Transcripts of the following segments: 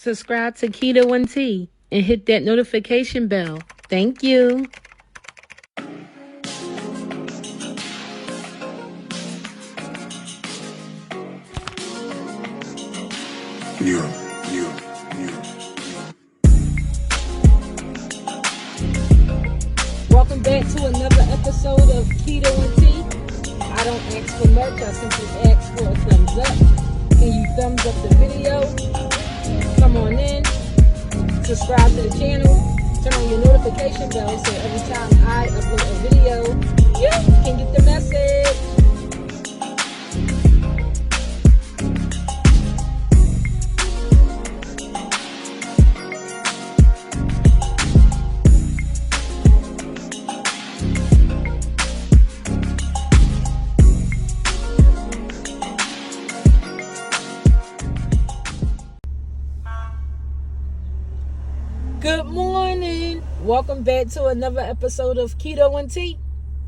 Subscribe to Keto and Tea and hit that notification bell. Thank you. Welcome back to another episode of Keto and Tea. I don't ask for much, I simply ask for a thumbs up. Can you thumbs up the video? Come on in, subscribe to the channel, turn on your notification bell so every time I upload a video, you can get the message. Good morning. Welcome back to another episode of Keto and Tea.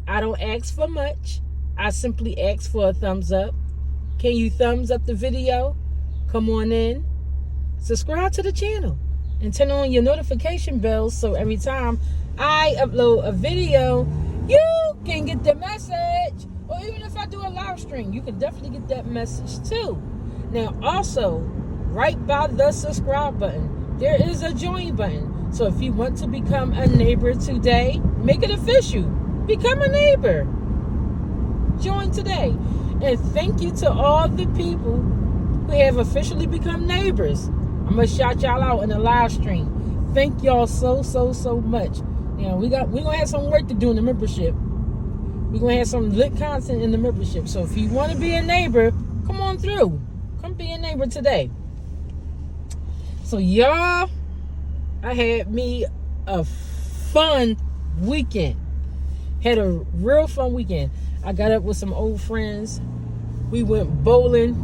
I don't ask for much. I simply ask for a thumbs up. Can you thumbs up the video? Come on in. Subscribe to the channel and turn on your notification bell so every time I upload a video, you can get the message. Or even if I do a live stream, you can definitely get that message too. Now also, right by the subscribe button, there is a join button. So if you want to become a neighbor today, make it official. Become a neighbor. Join today. And thank you to all the people who have officially become neighbors. I'm going to shout y'all out in the live stream. Thank y'all so much. Now, we're going to have some work to do in the membership. We're going to have some lit content in the membership. So if you want to be a neighbor, come on through. Come be a neighbor today. So y'all, I had me a fun weekend. Had a real fun weekend. I got up with some old friends. We went bowling.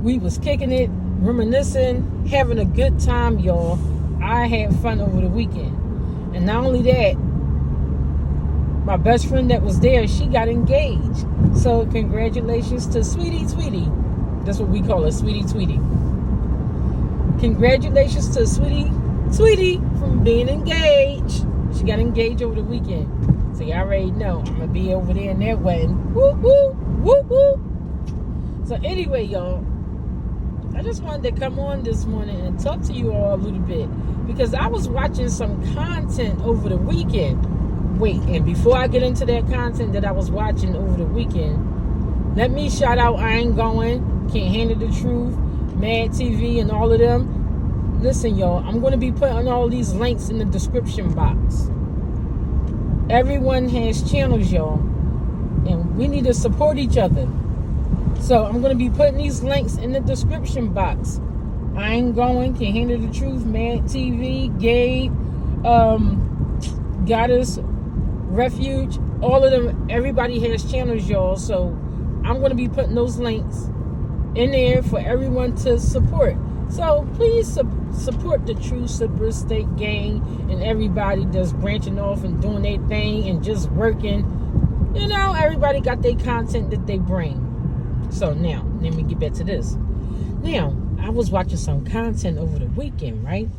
We was kicking it, reminiscing, having a good time, y'all. I had fun over the weekend. And not only that, my best friend that was there, she got engaged. So congratulations to Sweetie. That's what we call her, Sweetie. Congratulations to Sweetie from being engaged. She got engaged over the weekend. So you already know I'm going to be over there in that wedding. Woo, woo, woo, woo. So anyway, y'all, I just wanted to come on this morning and talk to you all a little bit because I was watching some content over the weekend. Wait, and before I get into that content that I was watching over the weekend, let me shout out I Ain't Going, Can't Handle the Truth, Mad TV, and all of them. Listen, y'all, I'm going to be putting all these links in the description box. Everyone has channels, y'all, and we need to support each other. So I'm going to be putting these links in the description box. I Ain't Going, Can't Handle the Truth, Mad TV, Gabe, Goddess, Refuge, all of them. Everybody has channels, y'all. So I'm going to be putting those links in there for everyone to support. So please support the True Super State Gang and everybody that's branching off and doing their thing and just working. You know, everybody got their content that they bring. So now, let me get back to this. Now, I was watching some content over the weekend, right?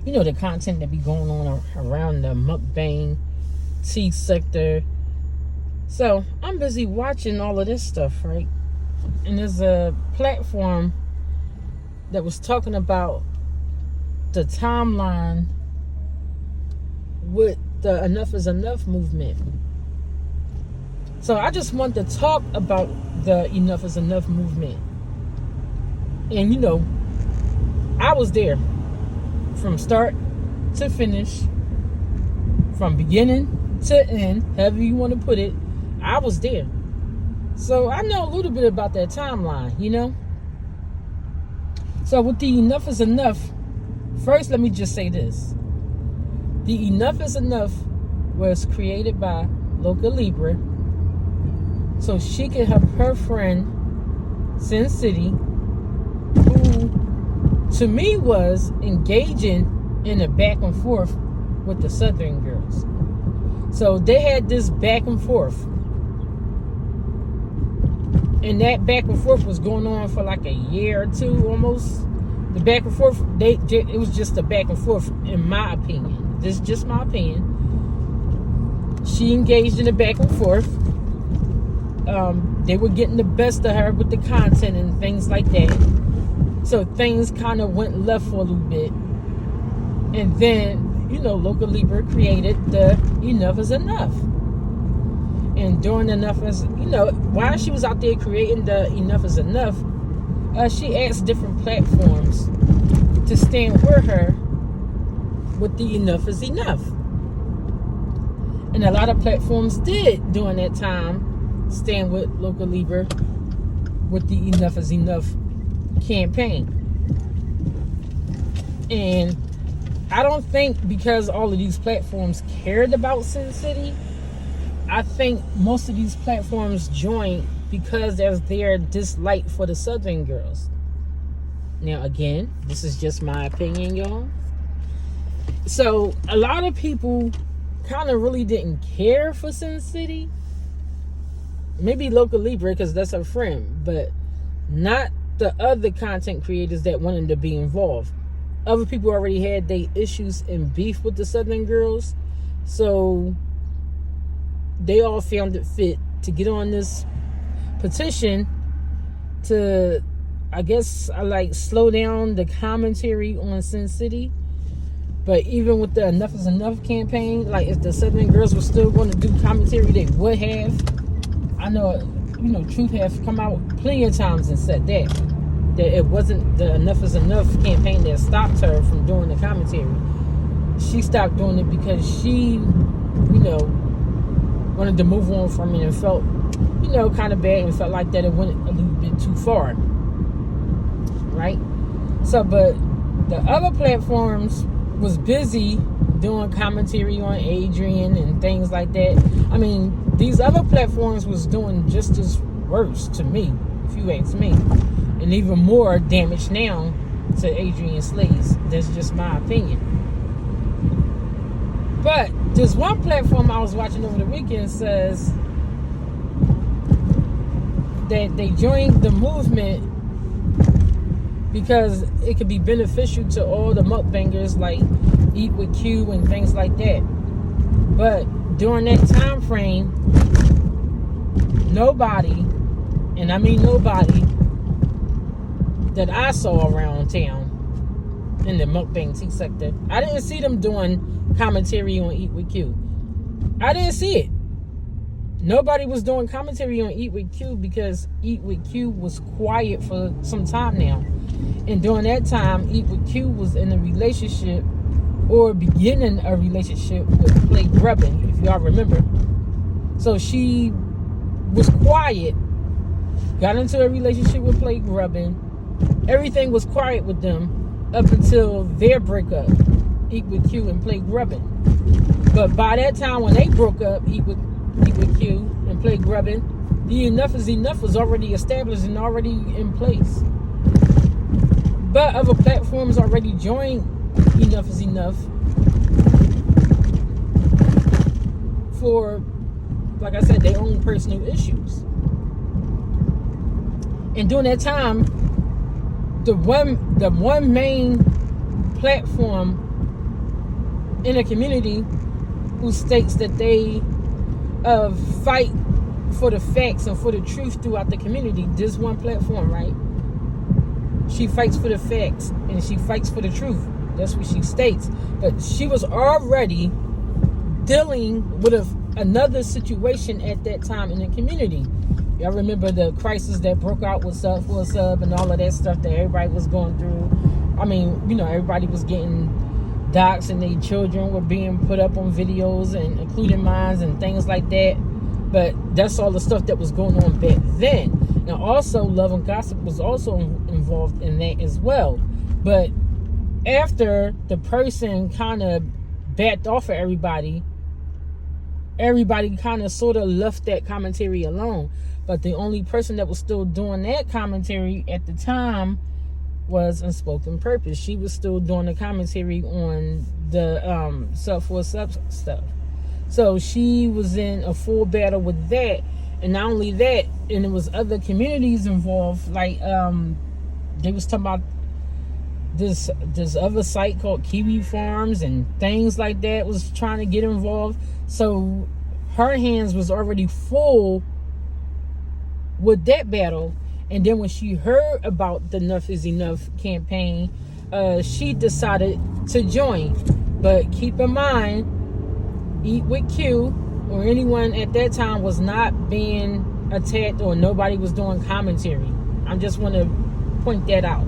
You know, the content that be going on around the mukbang tea sector. So I'm busy watching all of this stuff, right? And there's a platform that was talking about the timeline with the Enough is Enough movement. So I just want to talk about the Enough is Enough movement. And you know, I was there from start to finish, from beginning to end, however you want to put it. I was there. So I know a little bit about that timeline, you know. So with the Enough is Enough, first let me just say this. The Enough is Enough was created by Loca Libra so she could help her friend Sin City, who to me was engaging in a back and forth with the Southern girls. So they had this back and forth. And that back and forth was going on for like a year or two almost. the back and forth, it was just a back and forth, in my opinion. This is just my opinion. She engaged in the back and forth. They were getting the best of her with the content and things like that. So things kind of went left for a little bit. And then, Local Libra created the Enough is Enough. And during Enough is, while she was out there creating the Enough is Enough, she asked different platforms to stand with her with the Enough is Enough. And a lot of platforms did during that time stand with Local Libra with the Enough is Enough campaign. And I don't think because all of these platforms cared about Sin City, I think most of these platforms joined because of their dislike for the Southern girls. Now, again, this is just my opinion, y'all. So, a lot of people kind of really didn't care for Sin City. Maybe Local Libra, because that's her friend, but not the other content creators that wanted to be involved. Other people already had their issues and beef with the Southern girls, so they all found it fit to get on this petition to, I guess, slow down the commentary on Sin City. But even with the Enough is Enough campaign, if the Southern girls were still going to do commentary, they would have. I know, Truth have come out plenty of times and said that it wasn't the Enough is Enough campaign that stopped her from doing the commentary. She stopped doing it because she, wanted to move on from it and felt, kind of bad and felt like that it went a little bit too far. Right? So, but the other platforms was busy doing commentary on Adrian and things like that. I mean, these other platforms was doing just as worse to me, if you ask me. And even more damage now to Adrian Slays. That's just my opinion. But this one platform I was watching over the weekend says that they joined the movement because it could be beneficial to all the mukbangers like Eat with Q and things like that. But during that time frame, nobody, and I mean nobody, that I saw around town in the mukbang tea sector, I didn't see them doing commentary on Eat with Q. I didn't see it. Nobody was doing commentary on Eat with Q because Eat with Q was quiet for some time now. And during that time, Eat with Q was in a relationship or beginning a relationship with Play Grubbin, if y'all remember. So she was quiet, got into a relationship with Play Grubbin. Everything was quiet with them up until their breakup, Eat with Q and Play Grubbin. But by that time when they broke up, Eat with Q and Play Grubbin, the Enough is Enough was already established and already in place. But other platforms already joined Enough is Enough for, like I said, their own personal issues. And during that time, the one main platform in a community who states that they fight for the facts and for the truth throughout the community, this one platform, right? She fights for the facts and she fights for the truth. That's what she states. But she was already dealing with another situation at that time in the community. Y'all remember the crisis that broke out with Sub for a Sub and all of that stuff that everybody was going through. I mean, everybody was getting doxxed and their children were being put up on videos, and including mine and things like that. But that's all the stuff that was going on back then. And also, Love and Gossip was also involved in that as well. But after the person kind of backed off of everybody kind of sort of left that commentary alone. But the only person that was still doing that commentary at the time was Unspoken Purpose. She was still doing the commentary on the Sub for Sub stuff. So she was in a full battle with that. And not only that, and there was other communities involved, like they was talking about this other site called Kiwi Farms and things like that was trying to get involved. So her hands was already full with that battle. And then when she heard about the Enough is Enough campaign, she decided to join. But keep in mind, Eat with Q or anyone at that time was not being attacked, or nobody was doing commentary. I just want to point that out,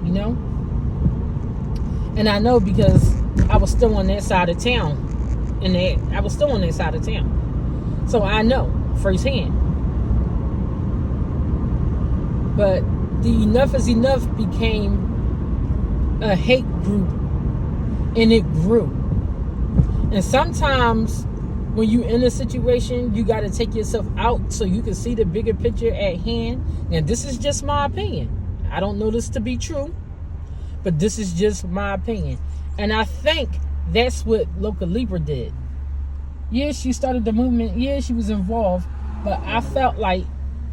you know? And I know because I was still on that side of town. I was still on that side of town. So I know firsthand. But the Enough is Enough became a hate group, and it grew. And sometimes when you're in a situation, you got to take yourself out so you can see the bigger picture at hand. And this is just my opinion. I don't know this to be true, but this is just my opinion. And I think that's what Loca Libra did. Yeah, she started the movement. Yeah, she was involved. But I felt like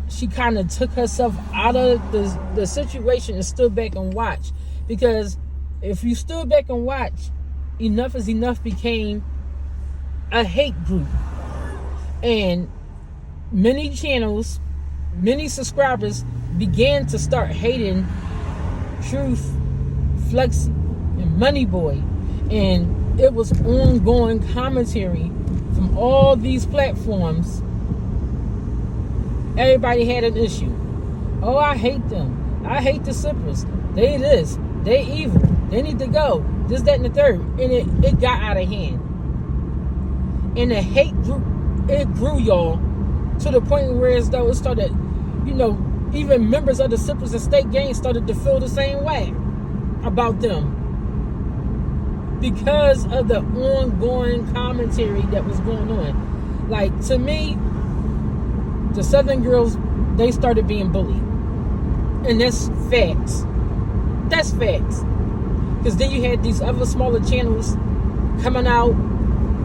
she kind of took herself out of the situation and stood back and watched. Because if you stood back and watched, Enough is Enough became a hate group. And many channels, many subscribers began to start hating Truth, Flex, and Money Boy. And it was ongoing commentary from all these platforms. Everybody had an issue. Oh, I hate them. I hate the Sippers. They this. They evil. They need to go. This, that, and the third. And it got out of hand. And the hate group, it grew, y'all, to the point where as though it started, you know, even members of the Sippers and State Gang started to feel the same way about them. Because of the ongoing commentary that was going on. Like, to me, the Southern girls, they started being bullied. And that's facts. That's facts. Because then you had these other smaller channels coming out,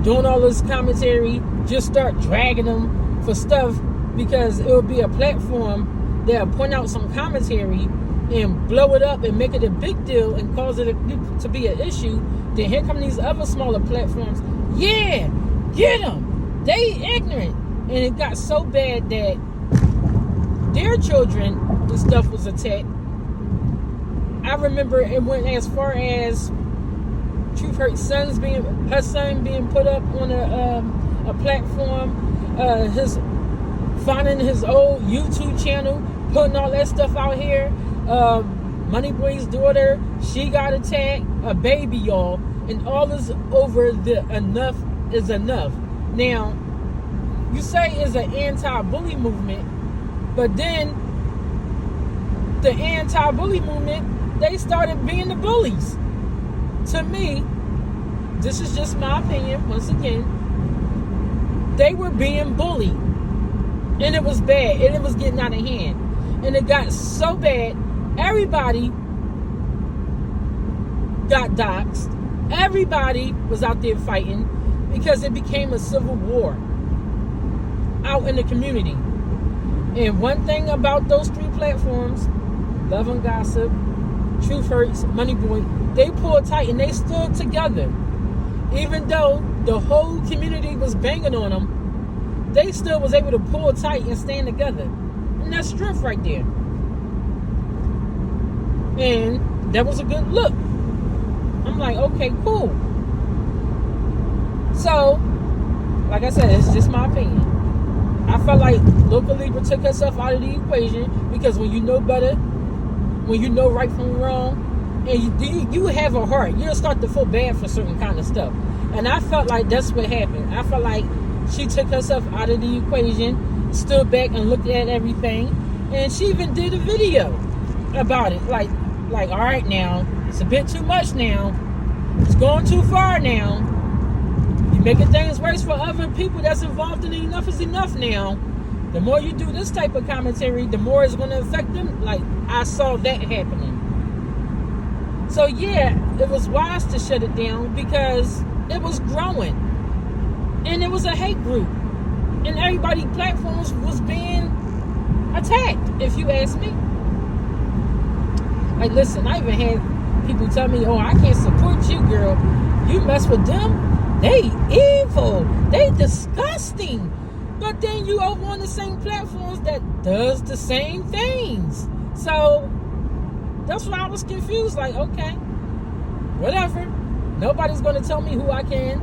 doing all this commentary, just start dragging them for stuff, because it would be a platform that'll point out some commentary and blow it up and make it a big deal and cause it to be an issue. Then here come these other smaller platforms. Yeah, get them. They ignorant. And it got so bad that their children and stuff was attacked. I remember it went as far as Truth Hurt's her son being put up on a platform, his finding his old YouTube channel, putting all that stuff out here. Money Boy's daughter, she got attacked, a baby, y'all, and all is over the Enough is Enough. Now, you say it's an anti-bully movement, but then the anti-bully movement, they started being the bullies. To me, this is just my opinion, once again, they were being bullied. And it was bad, and it was getting out of hand. And it got so bad, everybody got doxxed. Everybody was out there fighting because it became a civil war out in the community. And one thing about those three platforms, Love and Gossip, Truth Hurts, Money Boy, they pulled tight and they stood together. Even though the whole community was banging on them, they still was able to pull tight and stand together. And that's strength right there. And that was a good look. I'm like, okay, cool. So, like I said, it's just my opinion. I felt like Loca Libra took herself out of the equation, because when you know better, when you know right from wrong, and you have a heart, you'll start to feel bad for certain kind of stuff. And I felt like that's what happened. I felt like she took herself out of the equation, stood back and looked at everything, and she even did a video about it. Like, all right, now, it's a bit too much now. It's going too far now. You're making things worse for other people that's involved in Enough is Enough now. The more you do this type of commentary, the more it's going to affect them. Like, I saw that happening. So, yeah, it was wise to shut it down because it was growing. And it was a hate group. And everybody's platforms was being attacked, if you ask me. Like, listen, I even had people tell me, oh, I can't support you, girl. You mess with them, they evil, they disgusting. But then you over on the same platforms that does the same things. So that's why I was confused. Like, okay, whatever. Nobody's going to tell me who I can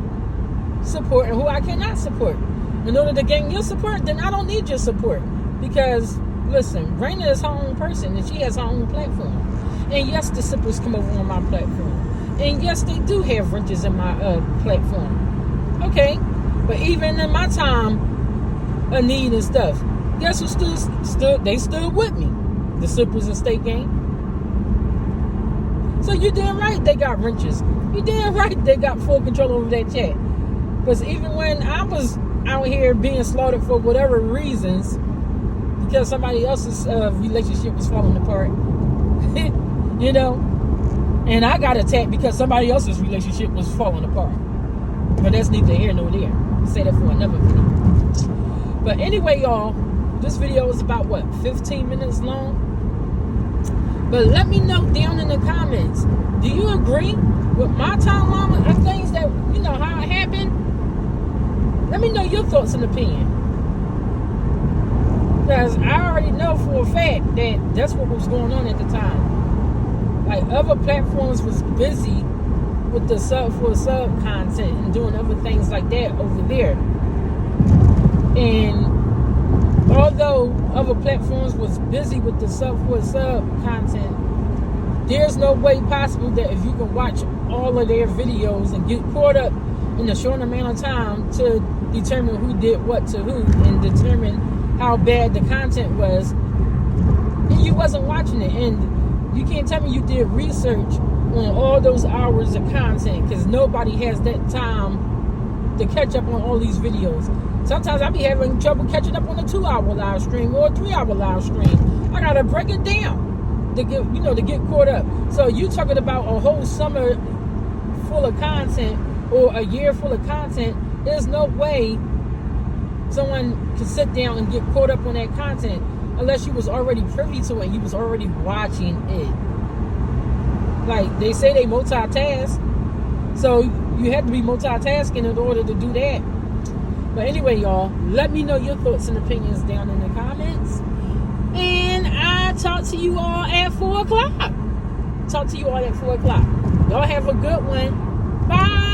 support and who I cannot support. In order to gain your support, then I don't need your support. Because, listen, Raina is her own person and she has her own platform. And yes, the sippers come over on my platform. And yes, they do have wrenches in my platform. Okay, but even in my time of need and stuff, guess who stood? They stood with me. The sippers and State Gang. So you damn right they got wrenches. You damn right they got full control over that chat. Because even when I was out here being slaughtered for whatever reasons, because somebody else's relationship was falling apart, you know, and I got attacked because somebody else's relationship was falling apart. But that's neither here nor there. I'll say that for another video. But anyway, y'all, this video is about, what, 15 minutes long? But let me know down in the comments, do you agree with my timeline of things that, you know, how it happened? Let me know your thoughts and opinion. Because I already know for a fact that that's what was going on at the time. Like, other platforms was busy with the sub content and doing other things like that over there. And although other platforms was busy with the sub content, there's no way possible that if you can watch all of their videos and get caught up in a short amount of time to determine who did what to who and determine how bad the content was, and you wasn't watching it. And you can't tell me you did research on all those hours of content, because nobody has that time to catch up on all these videos. Sometimes I be having trouble catching up on a 2-hour live stream or a 3-hour live stream. I gotta break it down to get caught up. So you talking about a whole summer full of content or a year full of content? There's no way someone can sit down and get caught up on that content unless you was already privy to it. You was already watching it. Like they say, they multitask, so you have to be multitasking in order to do that. But anyway, y'all, let me know your thoughts and opinions down in the comments. And I talk to you all at 4 o'clock. Talk to you all at 4 o'clock. Y'all have a good one. Bye.